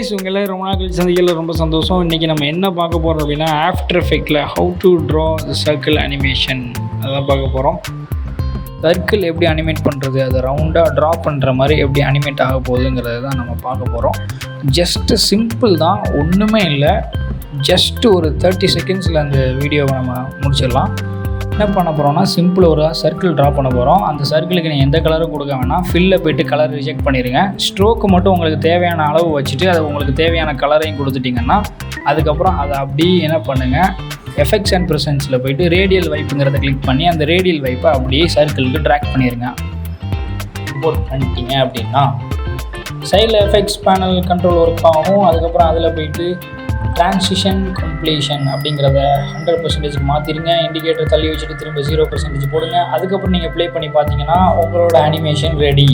Guys, உங்களை ரொம்ப நாள் கழிச்சு சந்திக்கல, ரொம்ப சந்தோஷம். இன்றைக்கி நம்ம என்ன பார்க்க போகிறோம் அப்படின்னா, ஆஃப்டர் எஃபெக்டில் how to draw the circle animation அதான் பார்க்க போகிறோம். சர்க்கிள் எப்படி அனிமேட் பண்ணுறது, அதை ரவுண்டாக ட்ரா பண்ணுற மாதிரி எப்படி அனிமேட் ஆக போகுதுங்கிறது தான் நம்ம பார்க்க போகிறோம். ஜஸ்ட்டு சிம்பிள் தான், ஒன்றுமே இல்லை. ஜஸ்ட்டு ஒரு 30 செகண்ட்ஸில் அந்த வீடியோவை நம்ம முடிச்சிடலாம். என்ன பண்ண போகிறோம்னா, சிம்பிள் ஒரு சர்க்கிள் ட்ரா பண்ண போகிறோம். அந்த சர்க்கிளுக்கு நீங்கள் எந்த கலரும் கொடுக்க வேணாம். ஃபில்லில் போய்ட்டு கலர் ரிஜெக்ட் பண்ணிடுங்க. ஸ்ட்ரோக்கு மட்டும் உங்களுக்கு தேவையான அளவு வச்சுட்டு அது உங்களுக்கு தேவையான கலரையும் கொடுத்துட்டிங்கன்னா அதுக்கப்புறம் அதை அப்படி என்ன பண்ணுங்கள், எஃபெக்ட்ஸ் அண்ட் ப்ரெசன்ஸில் போய்ட்டு ரேடியல் வைப்புங்கிறத கிளிக் பண்ணி அந்த ரேடியல் வைப்பை அப்படியே சர்க்கிளுக்கு ட்ராக் பண்ணிடுங்க. இம்போர்ட் பண்ணிட்டீங்க அப்படின்னா சைடில் எஃபெக்ட்ஸ் பேனல் கண்ட்ரோல் ஒர்க் ஆகும். அதுக்கப்புறம் அதில் போய்ட்டு ட்ரான்சிஷன் கம்ப்ளீஷன் அப்படிங்கிறத 100% மாற்றிடுங்க. இண்டிகேட்டர் தள்ளி வச்சுட்டு திரும்ப 0% போடுங்க. அதுக்கப்புறம் நீங்கள் ப்ளே பண்ணி பார்த்தீங்கன்னா உங்களோட அனிமேஷன் ரெடி.